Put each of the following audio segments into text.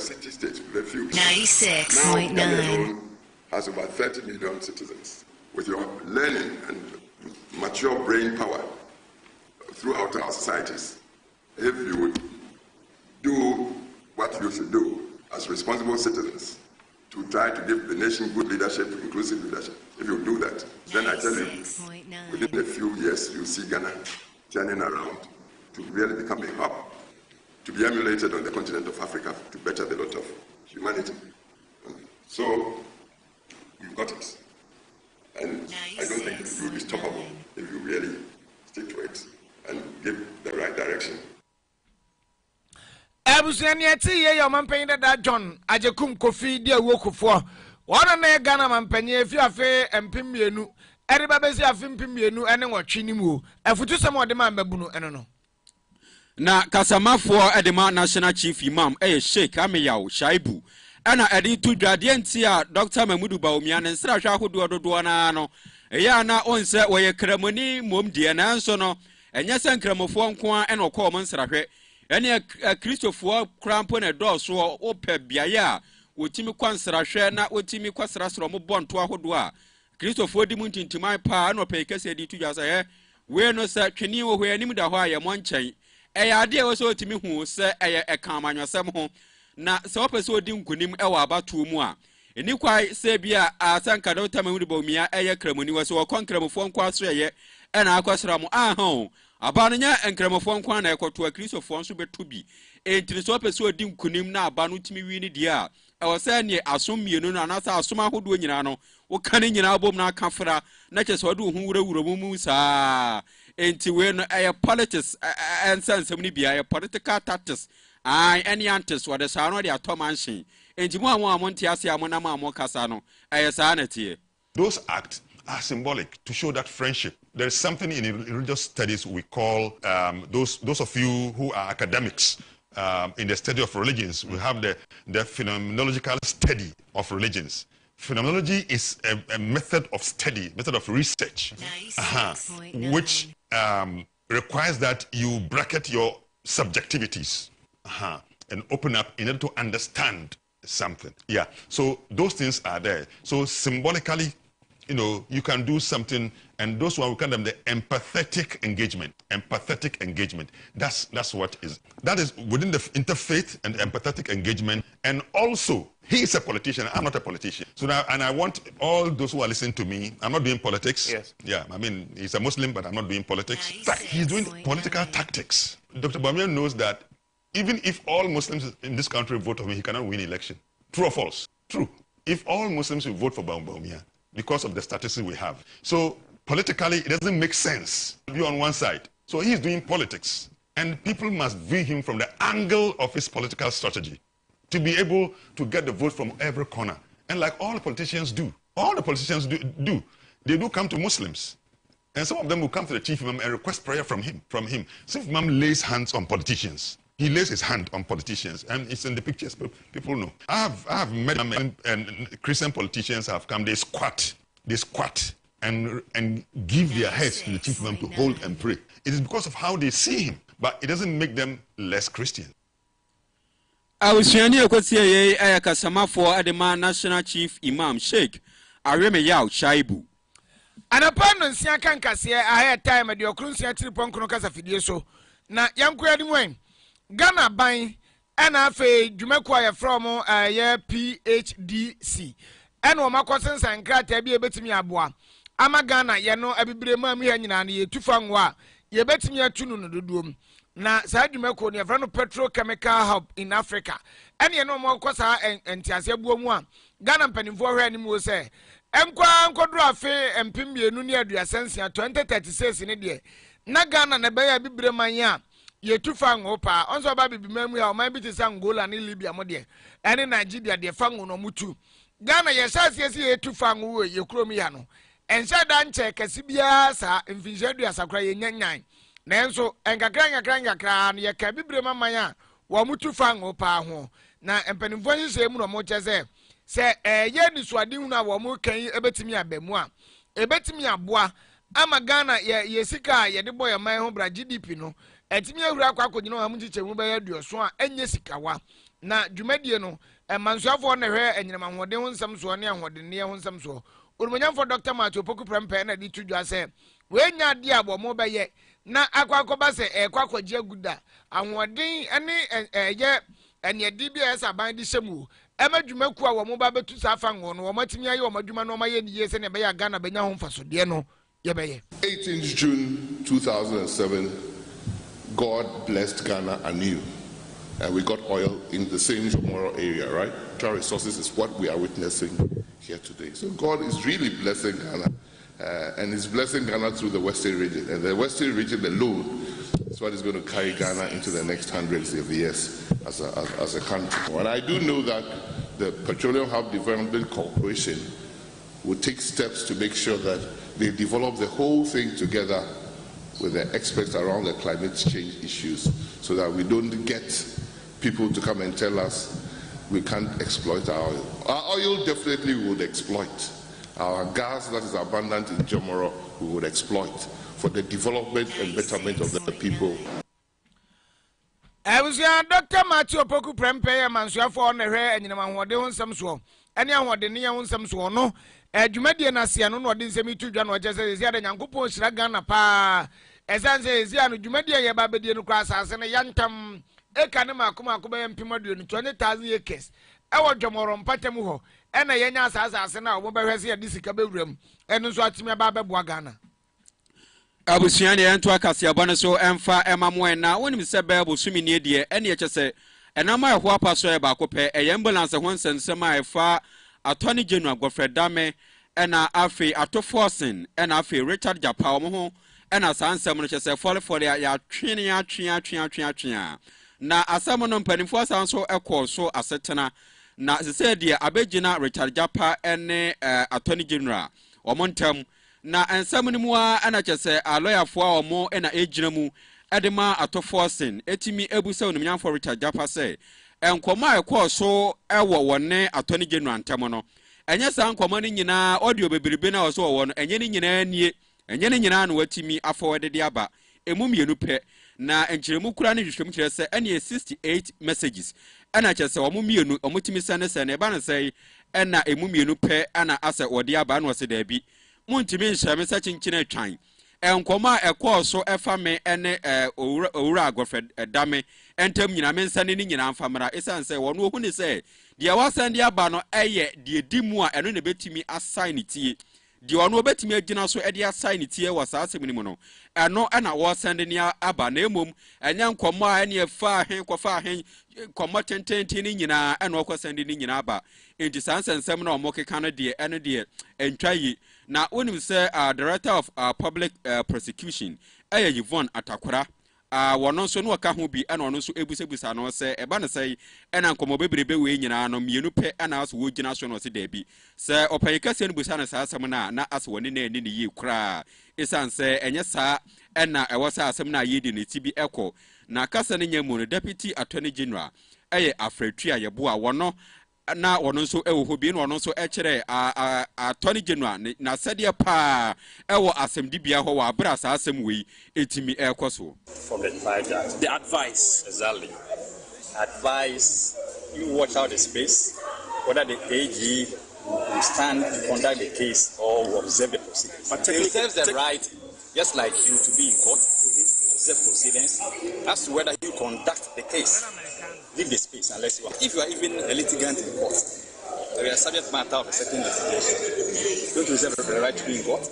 city-state refuse. 96.9. Now, Cameroon has over 30 million citizens. With your learning and mature brain power throughout our societies, if you would do what you should do as responsible citizens to try to give the nation good leadership, inclusive leadership, if you do that, then I tell you, within a few years, you'll see Ghana turning around to really become a hub, to be emulated on the continent of Africa to better the lot of humanity. So, you've got it. And I don't think it will be stoppable if you really stick to it and give the right direction. Abusuaniati ye yo mampenyi da John ajekum Kofi dia wokufo wona na Ghana mampenyi efi afe empimienu eriba besi afe empimienu ene nwotwe ni mu afutu sem ode ma mabunu eno no na kasamafo edema national chief imam Sheikh Ameyaw Shaibu ana edi tu dwade nti a Dr. Mamudu Bawumia ne nsra hwa hodo dodo na no eya na onse woye kramoni mom die na nso no enye sankramofo nko a ene okọ mo nsra hwe ene Christopher Krampo na doso ope biaye a wotimi kwansra hwe na wotimi kwasra sro mo bonto ahodo a Christopher di muntintimai pa na ope kese di tu jasa he we no sa twini wo hwe anim da ho aye mo nchen eya ade wo so otimi hu se eye ekamanwasem ho na se opese odi nkunim ewa abatu mu a eni kwai se bia asanka Dr. Mamudu Bawumia eye kramoni wo so wonkramofo nko aso eye ena akwasra mu ahon abanu nya enkramofo nko na ekoto akrisofo nso beto bi entini se opese odi nkunim na abanu timi wi ni dia ewo se ne asom mienu na anasa asom ahodo nyina no wo kan nyina abom na akafra na kyese wode hu wurawura mu saa enti we no eye politics and sense ni bia eye political tactics any antes what the sound of Tomanshi. And Jimwa Montiasia Monama Casano, Ayasanity. Those acts are symbolic to show that friendship. There is something in religious studies we call those of you who are academics in the study of religions. We have the phenomenological study of religions. Phenomenology is a method of study, method of research, which requires that you bracket your subjectivities. And open up in order to understand something. Yeah. So those things are there. So symbolically, you can do something, and those one we call them the empathetic engagement. Empathetic engagement. That's what is. That is within the interfaith and empathetic engagement. And also, he is a politician. I'm not a politician. So now, and I want all those who are listening to me. I'm not doing politics. Yes. Yeah. I mean, he's a Muslim, but I'm not doing politics. He's doing political tactics. Dr. Bawumia knows that even if all Muslims in this country vote for him, he cannot win election. True or false? True. If all Muslims will vote for Bawumia because of the statistics we have. So politically, it doesn't make sense to be on one side. So he's doing politics. And people must view him from the angle of his political strategy to be able to get the vote from every corner. And like all the politicians do. All the politicians do. They do come to Muslims. And some of them will come to the chief imam and request prayer from him. Chief imam lays hands on politicians. He lays his hand on politicians, and it's in the pictures. People know. I have met them, and Christian politicians have come. They squat and give their heads to the chief imam to hold and pray. It is because of how they see him, but it doesn't make them less Christian. I was saying, Ayakasama for Adema National Chief Imam Sheikh Ameyaw Shaibu. And upon Siakan Cassia, I had time at your Crunsia Tripon Crocas of Fidioso. Na Yankuadimwen. Ghana buying NFA Jumekwaya from PHDC. And Omakosens and Crata be a bet me abwa. Ama Ghana, yano, abibre mammy and ye two fangwa. Ye bet me a tunu no doom. Na Sadimeko near Frano Petrochemical Hub in Africa. And ye no more cosa and Tiasia Buomwa. Ghana penny for her anymore say. Enquanko drafe and Pimbi Nunia de Ascensia 2036 in a day. Na Ghana Nabaya Bibre Maya. Ye two fang opa, also baby memory or maybe to Angola and Libya modie, and in Nigeria de fango no mutu. Ghana yesas ye two fang away, ye chromiano, and Shadan check a CBS in Fijadia Sakra yan. Nanso, and Gagranga cran, ye cabibrema maya, Wamutu fang opa ho. Na and penifoni se muno mochaze. Say, yen is Swadina Wamu can you ebetimia bemoa. Ebetimia bois, ama Ghana ye sika ye the boy of my home GDP no. Etimi awura akwa kodino amuchiche mu be ya duoso a enye sikawa na dwumadie no mansuafo na hwe enyinam ahode ho nsam so ne ahode ne ho nsam so urumanyamfo Dr. Matthew Poku Prempe na di tudwa se we nya de abo mo beye na akwakoba se ekwakoje aguda ahoden ene ye ene di bia esa ban di hyemu emadwumaku a wo mo ba betu sa fa ngo no wo matimi aye wo madwuma no maye ni ye se ne be ya Ghana benya ho mfasode no ye beye. 18th June 2007, God blessed Ghana anew. We got oil in the same Jomoro area, right? Natural resources is what we are witnessing here today. So God is really blessing Ghana, and is blessing Ghana through the Western region. And the Western region alone is what is going to carry Ghana into the next hundreds of years as a country. And I do know that the Petroleum Hub Development Corporation will take steps to make sure that they develop the whole thing together with the experts around the climate change issues, so that we don't get people to come and tell us we can't exploit our oil. Our oil definitely we would exploit. Our gas that is abundant in Jomoro we would exploit for the development and betterment of the people. I was Dr. Matthew Poku Prempe mansuafo na hwe enyinam ahode ho nsam so ene ahode ne ho nsam so no adwumadie na sia no no de nsem itudwa no ogese zi ade Nyankopon hira Ghana pa esanse zi anu dwumadie ye ba bedie no kwa asase ne yantam eka ne makoma akoba mpimadu no 20,000 acres ewo Jomoro mpatem ho ena yenya asase na obo behwese ye disika bewuram eno so atimi ba beboa Ghana. Abusuani ento akase abone so emfa emamo na wonim se be bosumi ne die ene ye chese enama ehwo apaso e ba kope e ambulance ho nsensem a efa attorney general Godfrey Dame ena afi atoforcing ena afi Richard Japa omo ena sansem no chese fole ya twene na asam no mpanimfo asanso ekọ so asetena na sese die abegina Richard Japa ene attorney general omontam na ensam ni mu ana chese a lawyer fo a omo ena ejina mu edema atoforcing etimi ebusa onimnyamfo Richard Japa say enkoma ekọ so ewo wonne attorney general ntam no enye sa nkoma ni nyina audio bebiribe na so wo no enye ni nyina nie enye ni nyina no watimi afọwede de aba emu mienu pe na enkyeremu kura ne hwehwem kyerɛ sɛ ene 68 messages ana kyerɛ sɛ omo mienu omutimi sɛ ne ba na sɛ ena emu mienu pe ana asɛ wode aba na wose da bi muntimi nhyɛme sɛ kyenkyene atwan enkoma ekɔ so efa me ene owura Godfrey Dame entam nyina me nsane ni nyina mfamra esan sɛ wono ohu ne sɛ dia wasande aba no eye die dimu a eno ne betimi assign tie die wono obetimi agina so ede assign tie wasasem ni mu no eno na wo sande ni aba na emom enya nkɔmɔ a ene efa ahen kɔfa ahen kɔmɔ tententi ni nyina eno okɔ sande ni nyina aba enti sansensem na omokeka no de eno de entwayi na wonim sɛ director of public prosecution Yvonne Atakwara wono so no waka ho bi ana ono so ebusebusa no sɛ eba ne sɛ ena nkomo bebrebe we nyina no mienu pe ana aso wo gina so no se da bi sɛ opanyika se no busa no saa asɛm na aso woni na ani ne yi kura esan sɛ enye saa ena ɛwɔ saa asɛm na yedi ne tibi ekɔ na kasa ne nyamu no deputy attorney general Afretua Yeboa wono na wono so ewo hobi na wono so ekere attorney general na sede pa ewo asɛmdibia ho wa abra sa asɛm wei etimi ekoso from the advice exactly advice you watch out the space whether the AG will stand to conduct the case or will observe the proceedings, but he reserves the right just like you to be in court, observe proceedings as to whether you conduct the case. Leave the space unless you are. If you are even a litigant in court, or you are subject matter of a certain litigation, don't you reserve the right to be in court?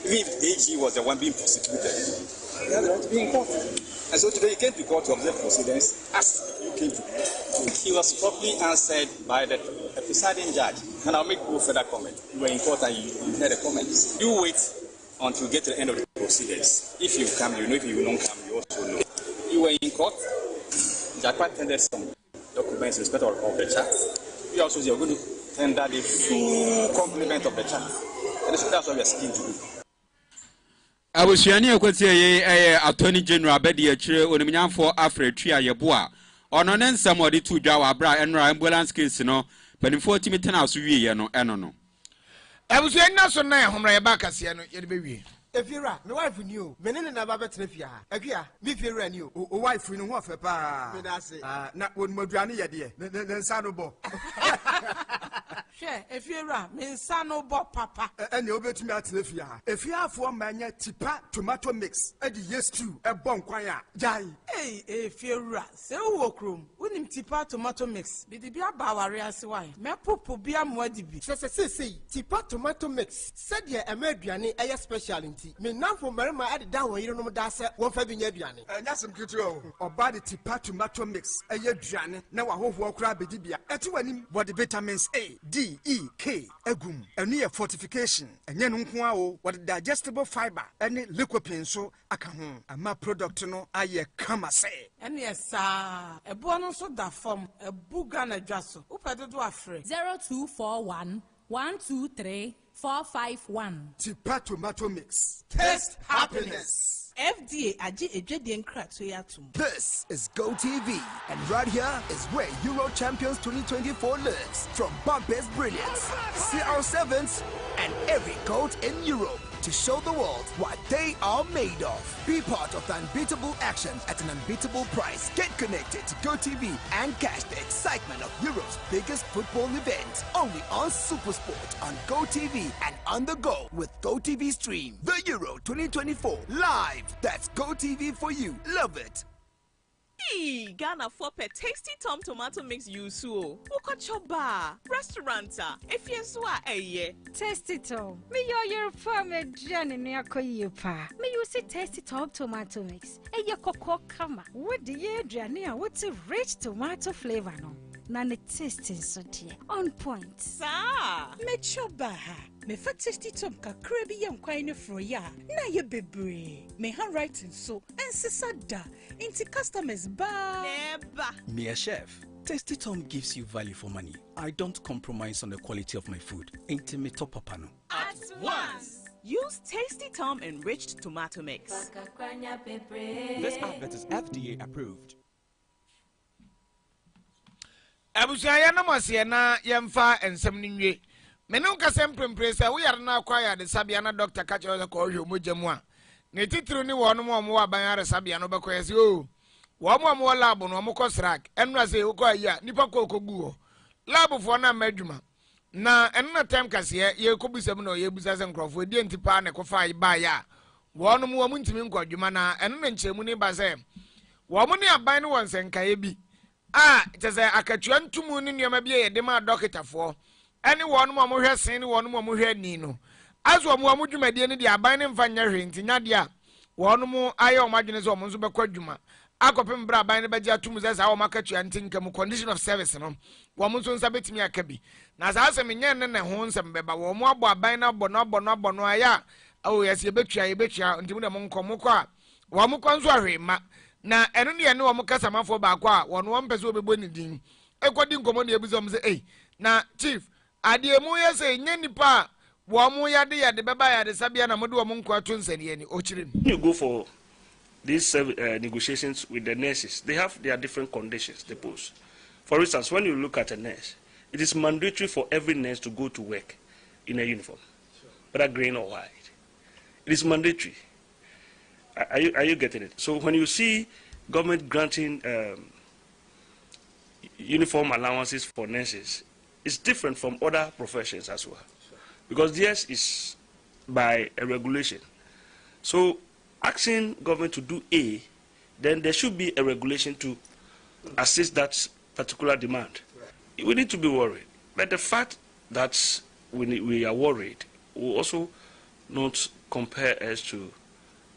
Even if the AG was the one being prosecuted, you have the right to be in court. And so today he came to court to observe proceedings as you came to court. He was properly answered by the presiding judge. And I'll make no further comment. You were in court and you heard the comments. You wait until you get to the end of the proceedings. If you come, you know. If you don't come, you also know. You were in court. Japan tendered some documents in respect of the chat. We also are going to tender the full complement of the chat. And so that's what we are seeking to do. Abusuani ekwetie attorney general bedi akire onimnyamfo Afretua Yeboa ono ne nsam odi tu dwa wa bra enra ambulance case no panimfo timi tena so wie ye no eno no. Abusuani na so na ehomra ye ba kase no ye de bewie. If you're right, my wife knew. Menene na baba trefia. Akia, me fira ni o wife no ho pa. Me da say. Na won maduane ye de. Ne nsa no bo. Hwe, if you're right, me nsa no bo papa. Ene obetumi atrefia. Efiafo manya tipa tomato mix. E di yes stew e bon kwan a. Jai. Hey, if you're right. Se wo krom. Wonim tipa tomato mix. Bidi bia ba ware ase why. Me popo bia moadi bi. Se tipa tomato mix. Said ye aduane eye special nti. Me nanfo marima ade da wo yire no da se won fa bi nya aduane. Nya sem kitu o. Oba de tipa tomato mix eye aduane na wa hoho okra bedi bia. Eti wanim body vitamins A, D, E, K egum. Enu ye fortification. Enye no nko a o. What digestible fiber any lycopene so aka ho. Ama product no aye kama se. Ene yesa. Ebo no so da form. Ebu Ghana dwaso. Upede do afre. 0241 123 451. Tipa tomato mix. Taste happiness. FDA aji ejedi nkrato yatum. This is Go TV, and right here is where Euro Champions 2024 lives. From Bug-based brilliance, CR7s, and every goat in Europe to show the world what they are made of. Be part of the unbeatable action at an unbeatable price. Get connected to Go TV and catch the excitement of Europe's biggest football event. Only on SuperSport, on Go TV, and on the go with Go TV Stream. The Euro 2024 live. That's Go TV for you. Love it. Hey, Ghana for pe tasty tom tomato mix yusu. Uko choba restauranta. If you swa eye. Tasty tom. Me your farm Johnny ne akoyi pa. Me use tasty tom tomato mix. Eye koko kama. What the ye Johnny what's a rich tomato flavor no. Na ne tasting so dear. On point. Sa. Me choba ha. Me fa tasty tom kakra bi yam kwan ne fro ya. Na ye bebre. Me handwriting so ensisada. Inti customers ba. Neba. Me a chef. Tasty Tom gives you value for money. I don't compromise on the quality of my food. Inti me top papano. At once. Use Tasty Tom enriched tomato mix. This advert is FDA approved. Abushaya na masiye na yemfa ensem ni nwe. Menu kasem prempresa we yare na akwaya de sabia na doctor ka che ko hwe mojamu a. Ne titru ni wo no mo wa ban yare sabia no bekoyese o. Wo mo lab no mo ko srak. Enu ase wo ko ayi nipa ko kogu ho. Lab fo na madwuma. Na enu na time kase ye ko busam na ye busa se nkrofo die ntipa ne ko fa ba ya. Wo no mo ntimi nkwadwuma na enu na nchemu ni ba se. Wo mo ni aban no wonsenkaye bi. Itase akatua ntumu ni nneema bi ye de ma dokitafo. Eni wonu mo hwe sen ni wonu mo hwe ni no. Aso mo dwumadie ni de aban ne mfa nya hwe ntinya de a wonu mo aye o madwene so mo nso bekwa dwuma. Akopem bra aban ne beji atum ze sa o makatua ntinkam condition of service no. Wo mo nso nsa betimi aka bi. Na sa asem nya ne ho nsem beba wo mo abo aban na abo no aya. O yes ye betua ntimu de mo nkomo kwa a wo mo kwa nso ahwe ma. Na enu ne ne wo mo kasamafo ba kwa wono wo mpese obebo ni din ekodi nkomo ne ebuzom se na chief ade mu ye se nya nipa wo mo yade beba yade sabia na mode wo mo nko ato nsane ni ochire. You go for these negotiations with the nurses, they have their different conditions they pose. For instance, when you look at a nurse, it is mandatory for every nurse to go to work in a uniform, whether green or white. It is mandatory. Are you getting it? So when you see government granting uniform allowances for nurses, it's different from other professions as well. Because theirs is by a regulation. So asking government to do A, then there should be a regulation to assist that particular demand. Right. We need to be worried. But the fact that we are worried will also not compare us to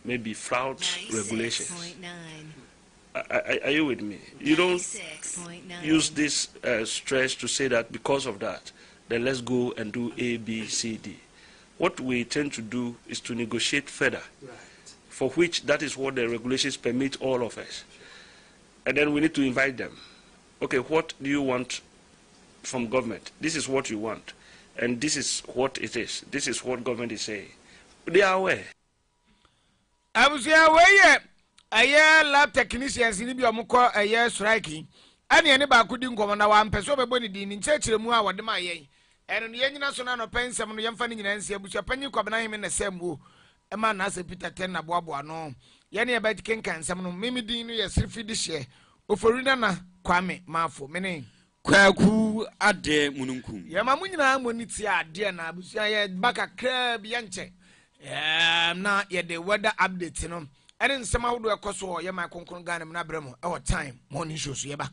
maybe flout regulations. Are you with me? You don't use this stress to say that because of that, then let's go and do A, B, C, D. What we tend to do is to negotiate further, for which that is what the regulations permit all of us. And then we need to invite them. Okay, what do you want from government? This is what you want. And this is what it is. This is what government is saying. They are aware. I was aware. A lab technicians in the Omuko a year striking. Any ba couldn't come on our person by Bonnie Dean in church remua what the my and the national pens some young funny and see a penny combine him in the same woo. ɛma na ase Peter ten na boaboa no yɛne yɛbɛti kenkan nsɛm no mimi din no yɛ sirifi de hyɛ oforina na kwame maafo mene kwaku ade mununkum yɛma mo nyinaa mo ni ti ade na abusua yɛ baka kra bi yɛnkyɛ na yɛde weather update no ɛne nsɛm ahodo ɛkɔ so yɛ ma konkon Ghana mu na brɛ mo ɛwɔ time morning show so yɛba